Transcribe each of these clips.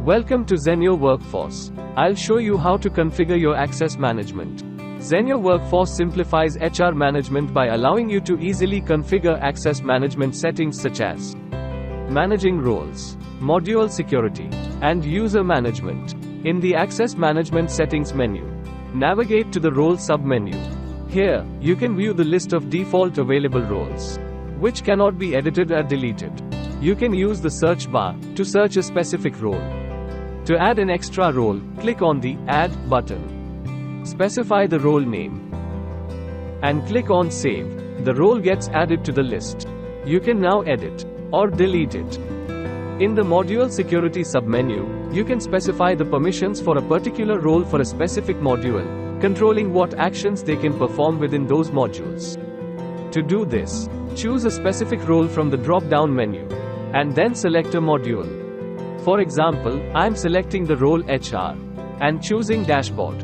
Welcome to Zenyo Workforce. I'll show you how to configure your access management. Zenyo Workforce simplifies HR management by allowing you to easily configure access management settings such as managing roles, module security, and user management. In the Access Management Settings menu, navigate to the Role sub-menu. Here, you can view the list of default available roles, which cannot be edited or deleted. You can use the search bar to search a specific role. To add an extra role, click on the Add button. Specify the role name and click on Save. The role gets added to the list. You can now edit or delete it. In the Module Security submenu, you can specify the permissions for a particular role for a specific module, controlling what actions they can perform within those modules. To do this, choose a specific role from the drop-down menu, and then select a module. For example, I am selecting the role HR, and choosing Dashboard.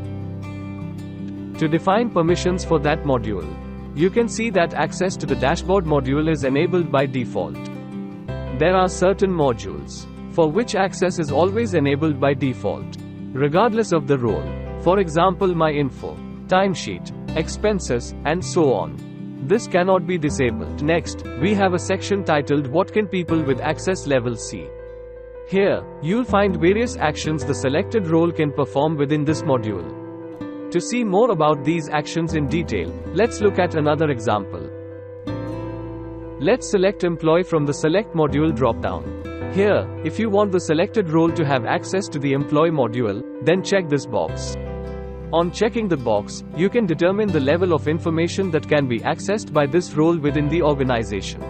To define permissions for that module, you can see that access to the Dashboard module is enabled by default. There are certain modules for which access is always enabled by default, regardless of the role. For example, My Info, Timesheet, Expenses, and so on. This cannot be disabled. Next, we have a section titled What Can People with Access Level See? Here, you'll find various actions the selected role can perform within this module. To see more about these actions in detail, let's look at another example. Let's select Employee from the Select module drop-down. Here, if you want the selected role to have access to the Employee module, then check this box. On checking the box, you can determine the level of information that can be accessed by this role within the organization.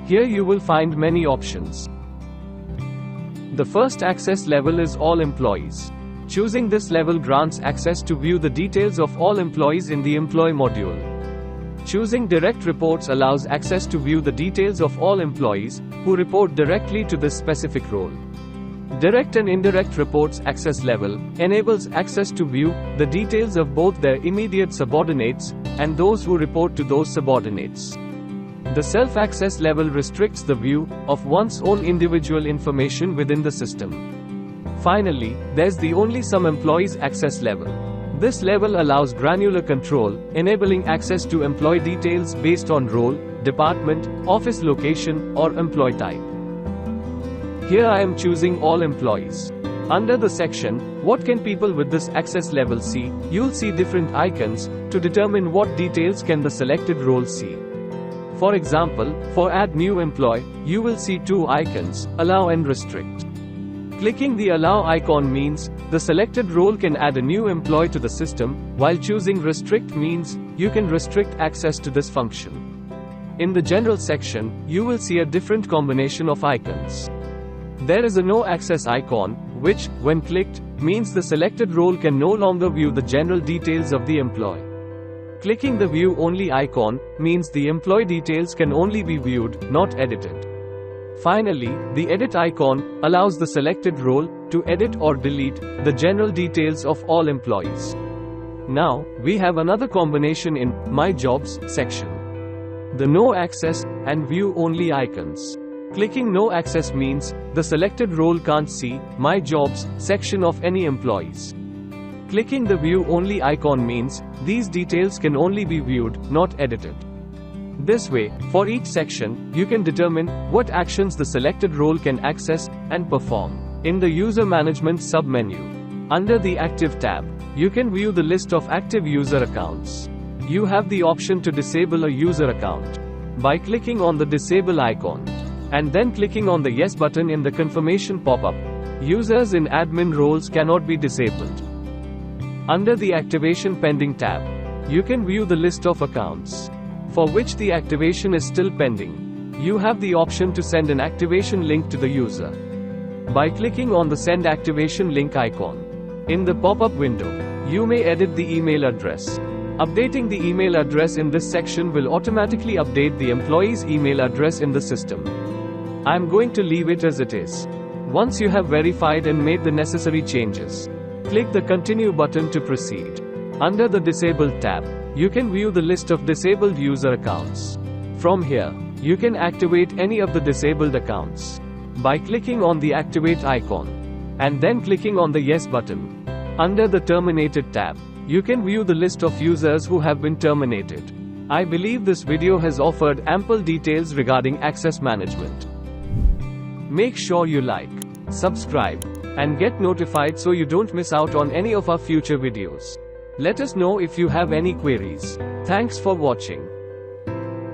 Here you will find many options. The first access level is All Employees. Choosing this level grants access to view the details of all employees in the Employee module. Choosing Direct Reports allows access to view the details of all employees who report directly to this specific role. Direct and Indirect Reports access level enables access to view the details of both their immediate subordinates and those who report to those subordinates. The Self-Access level restricts the view of one's own individual information within the system. Finally, there's the Only Some Employees access level. This level allows granular control, enabling access to employee details based on role, department, office location, or employee type. Here I am choosing All Employees. Under the section, What Can People with this access level see? You'll see different icons to determine what details can the selected role see. For example, for Add New Employee, you will see two icons, Allow and Restrict. Clicking the Allow icon means the selected role can add a new employee to the system, while choosing Restrict means you can restrict access to this function. In the General section, you will see a different combination of icons. There is a No Access icon, which, when clicked, means the selected role can no longer view the general details of the employee. Clicking the View Only icon means the employee details can only be viewed, not edited. Finally, the Edit icon allows the selected role to edit or delete the general details of all employees. Now, we have another combination in My Jobs section. The No Access and View Only icons. Clicking No Access means the selected role can't see My Jobs section of any employees. Clicking the View Only icon means these details can only be viewed, not edited. This way, for each section, you can determine what actions the selected role can access and perform. In the User Management submenu, under the Active tab, you can view the list of active user accounts. You have the option to disable a user account by clicking on the Disable icon and then clicking on the Yes button in the confirmation pop-up. Users in admin roles cannot be disabled. Under the Activation Pending tab, you can view the list of accounts for which the activation is still pending. You have the option to send an activation link to the user by clicking on the Send Activation Link icon. In the pop-up window, you may edit the email address. Updating the email address in this section will automatically update the employee's email address in the system. I'm going to leave it as it is. Once you have verified and made the necessary changes, click the Continue button to proceed. Under the Disabled tab, you can view the list of disabled user accounts. From here, you can activate any of the disabled accounts by clicking on the Activate icon. and then clicking on the Yes button. Under the Terminated tab, you can view the list of users who have been terminated. I believe this video has offered ample details regarding access management. Make sure you like, subscribe, and get notified so you don't miss out on any of our future videos. Let us know if you have any queries. Thanks for watching.